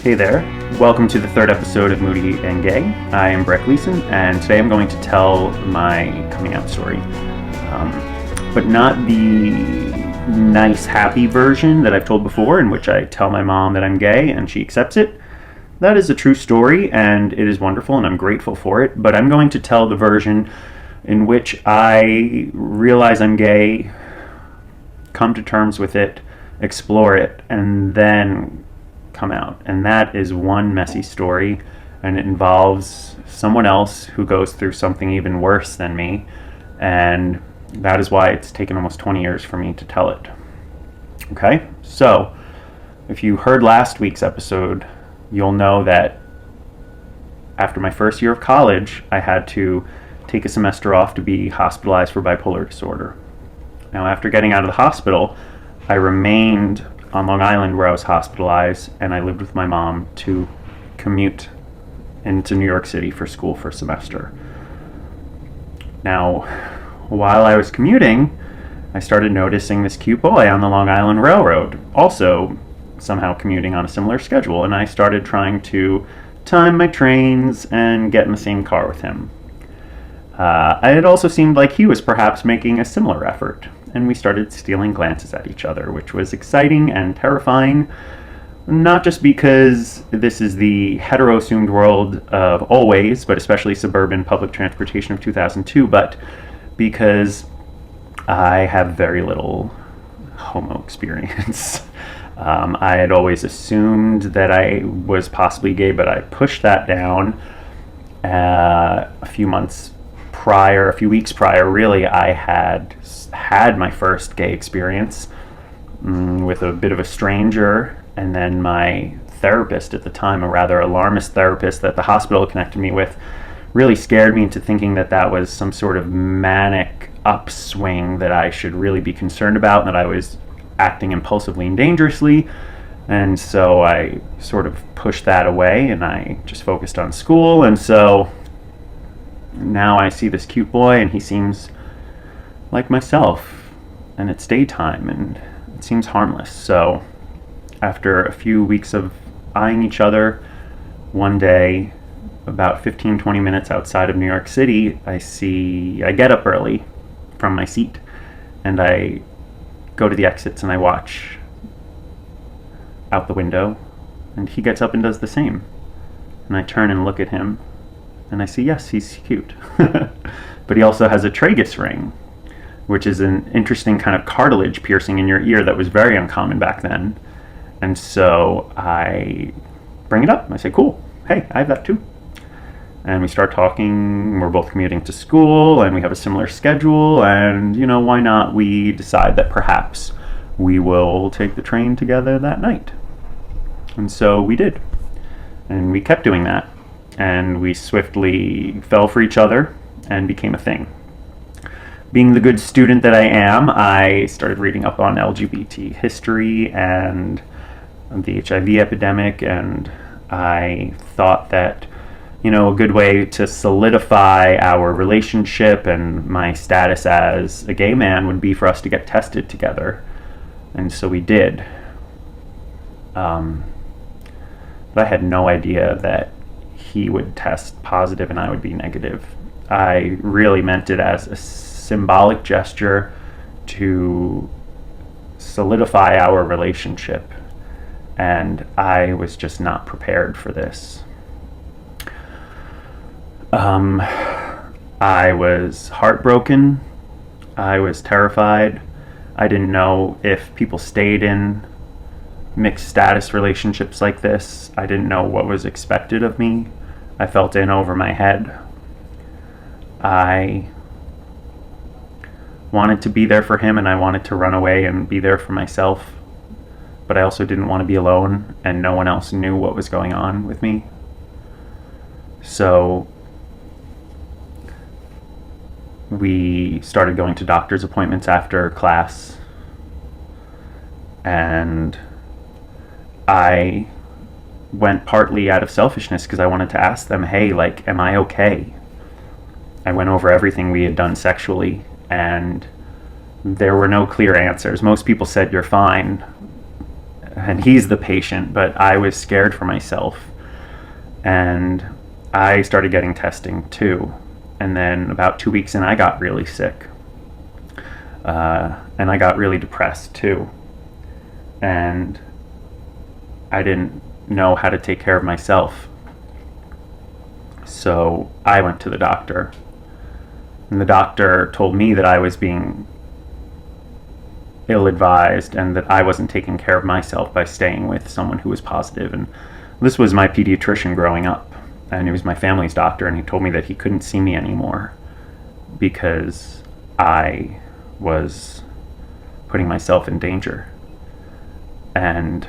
Hey there, welcome to the third episode of Moody Gay. I am Gleason, and today I'm going to tell my coming out story. But not the nice, happy version that I've told before, in which I tell my mom that I'm gay and she accepts it. That is a true story, and it is wonderful, and I'm grateful for it. But I'm going to tell the version in which I realize I'm gay, come to terms with it, explore it, and then come out. And that is one messy story, and it involves someone else who goes through something even worse than me, and that is why it's taken almost 20 years for me to tell it. Okay, so if you heard last week's episode, you'll know that after my first year of college, I had to take a semester off to be hospitalized for bipolar disorder. Now, after getting out of the hospital, I remained on Long Island where I was hospitalized, and I lived with my mom to commute into New York City for school for a semester. Now, while I was commuting, I started noticing this cute boy on the Long Island Railroad, also somehow commuting on a similar schedule, and I started trying to time my trains and get in the same car with him. It also seemed like he was perhaps making a similar effort, and we started stealing glances at each other, which was exciting and terrifying, not just because this is the hetero-assumed world of always, but especially suburban public transportation of 2002, but because I have very little homo experience. I had always assumed that I was possibly gay, but I pushed that down. A few weeks prior, really, I had my first gay experience with a bit of a stranger, and then my therapist at the time, a rather alarmist therapist that the hospital connected me with, really scared me into thinking that that was some sort of manic upswing that I should really be concerned about, and that I was acting impulsively and dangerously. And so I sort of pushed that away, and I just focused on school. And so now I see this cute boy, and he seems like myself, and it's daytime, and it seems harmless. So after a few weeks of eyeing each other, one day, about 15-20 minutes outside of New York City, I get up early from my seat, and I go to the exits, and I watch out the window, and he gets up and does the same. And I turn and look at him, and I see, yes, he's cute. But he also has a tragus ring, which is an interesting kind of cartilage piercing in your ear that was very uncommon back then. And so I bring it up. I say, cool, hey, I have that too. And we start talking. We're both commuting to school, and we have a similar schedule, and, why not we decide that perhaps we will take the train together that night. And so we did. And we kept doing that. And we swiftly fell for each other and became a thing. Being the good student that I am, I started reading up on LGBT history and the HIV epidemic, and I thought that a good way to solidify our relationship and my status as a gay man would be for us to get tested together. And so we did. But I had no idea that he would test positive and I would be negative. I really meant it as a symbolic gesture to solidify our relationship. And I was just not prepared for this. I was heartbroken. I was terrified. I didn't know if people stayed in mixed status relationships like this. I didn't know what was expected of me. I felt in over my head. I wanted to be there for him, and I wanted to run away and be there for myself. But I also didn't want to be alone, and no one else knew what was going on with me. So we started going to doctor's appointments after class, and I went partly out of selfishness because I wanted to ask them, hey, am I okay? I went over everything we had done sexually, and there were no clear answers. Most people said, you're fine. and he's the patient, but I was scared for myself. And I started getting testing too. And then about 2 weeks in, I got really sick. And I got really depressed too. And I didn't know how to take care of myself. So I went to the doctor. And the doctor told me that I was being ill-advised and that I wasn't taking care of myself by staying with someone who was positive. And this was my pediatrician growing up, and he was my family's doctor, and he told me that he couldn't see me anymore because I was putting myself in danger. And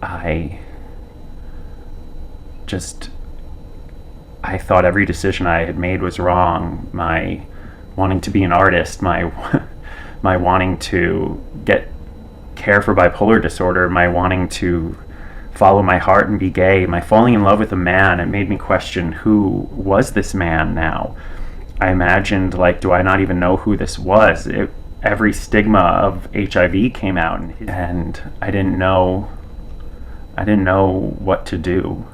I thought every decision I had made was wrong. My wanting to be an artist, my wanting to get care for bipolar disorder, my wanting to follow my heart and be gay, my falling in love with a man, it made me question, who was this man now? I imagined, like, do I not even know who this was? Every stigma of HIV came out, and I didn't know what to do.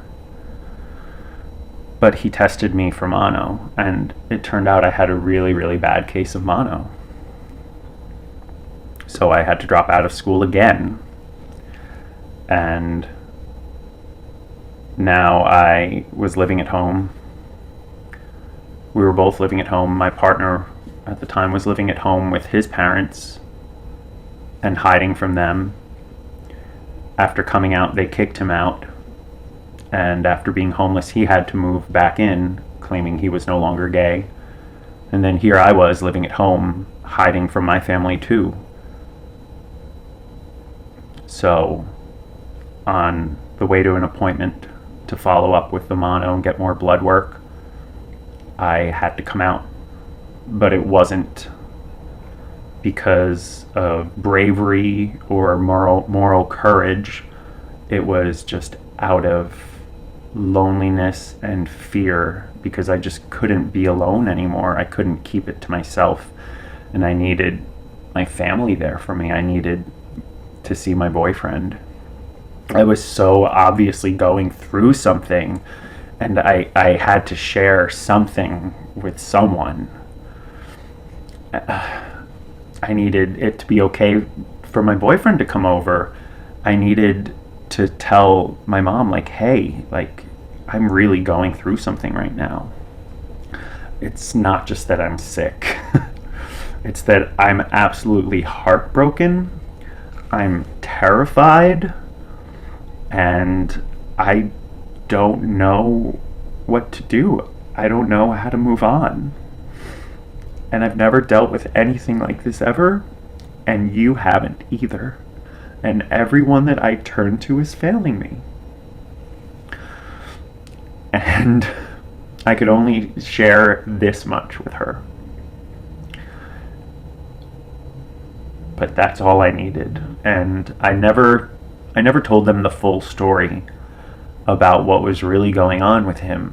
But he tested me for mono, and it turned out I had a really, really bad case of mono. So I had to drop out of school again. And now I was living at home. We were both living at home. My partner at the time was living at home with his parents and hiding from them. After coming out, they kicked him out. And after being homeless, he had to move back in, claiming he was no longer gay. And then here I was living at home, hiding from my family too. So, on the way to an appointment to follow up with the mono and get more blood work, I had to come out. But it wasn't because of bravery or moral courage. It was just out of loneliness and fear, because I just couldn't be alone anymore. I couldn't keep it to myself, and I needed my family there for me. I needed to see my boyfriend. I was so obviously going through something, and I had to share something with someone. I needed it to be okay for my boyfriend to come over. I needed to tell my mom, like, hey, like, I'm really going through something right now. It's not just that I'm sick. It's that I'm absolutely heartbroken. I'm terrified. And I don't know what to do. I don't know how to move on. And I've never dealt with anything like this ever. And you haven't either. And everyone that I turn to is failing me. And I could only share this much with her. But that's all I needed. And I never told them the full story about what was really going on with him.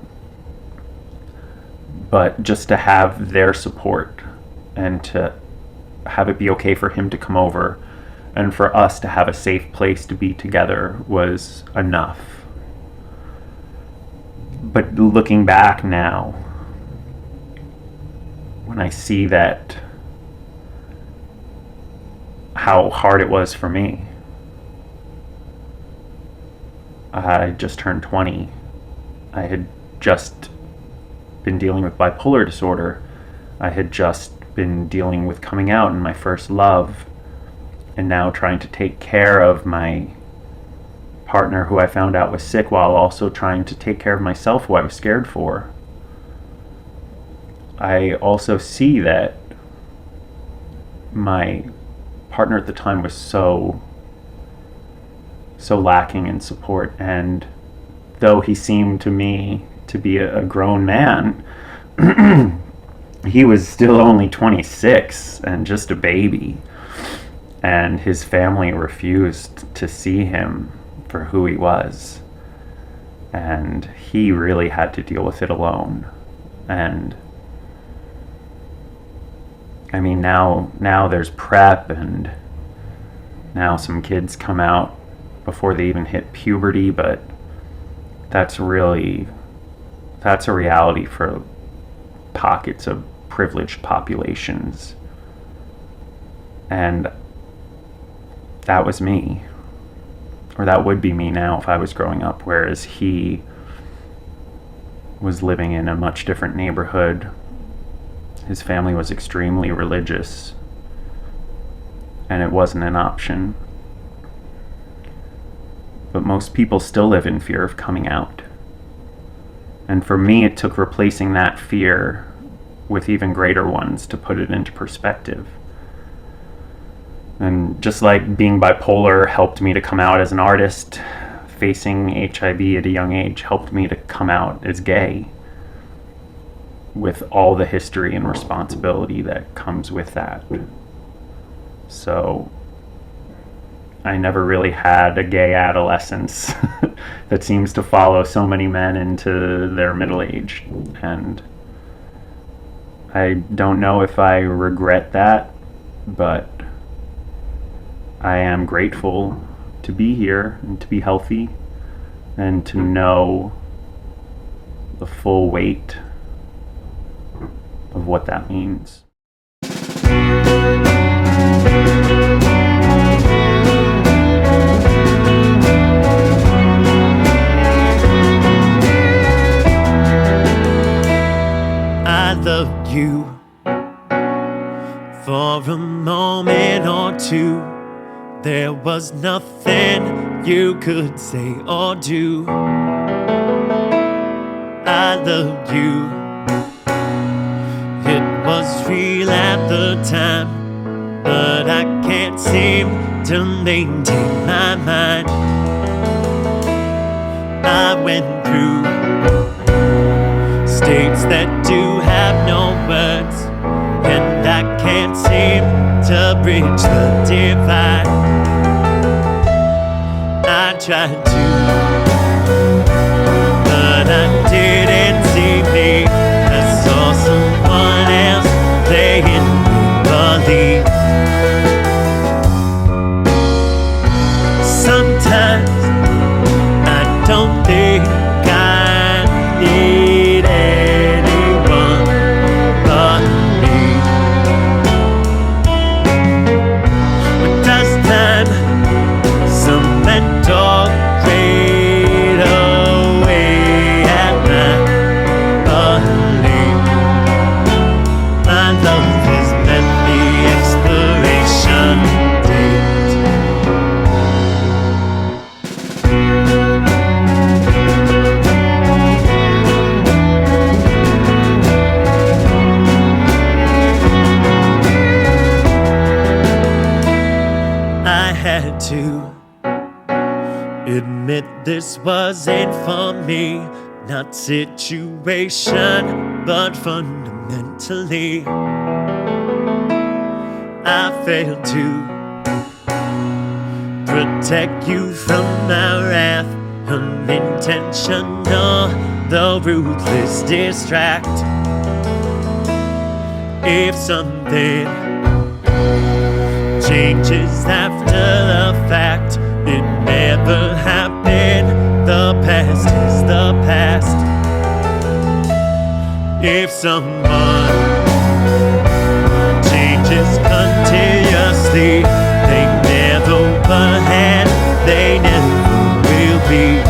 But just to have their support and to have it be okay for him to come over and for us to have a safe place to be together was enough. But looking back now, when I see that, how hard it was for me. I just turned 20. I had just been dealing with bipolar disorder. I had just been dealing with coming out and my first love, and now trying to take care of my partner who I found out was sick, while also trying to take care of myself, who I was scared for. I also see that my partner at the time was so lacking in support, and though he seemed to me to be a grown man, he was still only 26 and just a baby, and his family refused to see him for who he was, and he really had to deal with it alone. And I mean, now there's PrEP, and Now some kids come out before they even hit puberty, but that's a reality for pockets of privileged populations. And that was me, or that would be me now if I was growing up, whereas he was living in a much different neighborhood. His family was extremely religious, and it wasn't an option. But most people still live in fear of coming out. And for me, it took replacing that fear with even greater ones to put it into perspective. And just like being bipolar helped me to come out as an artist, facing HIV at a young age helped me to come out as gay, with all the history and responsibility that comes with that. So I never really had a gay adolescence that seems to follow so many men into their middle age. And I don't know if I regret that, but I am grateful to be here and to be healthy and to know the full weight of what that means. I loved you for a moment or two. There was nothing you could say or do. I loved you. It was real at the time, but I can't seem to maintain my mind. I went through states that do have no words, and I can't seem to bridge the divide. I tried to, but I didn't see me. I saw someone else playing make-believe. Sometimes I don't think I need anyone but me. But does time cement or fade away at my belief? My love has met the expiration date. I had to admit this wasn't for me, not situation, but fundamentally. I failed to protect you from my wrath, unintentional, the ruthless distract. If something changes after the fact, it never happened. The past is the past. If someone changes continuously, they never were, and they never will be.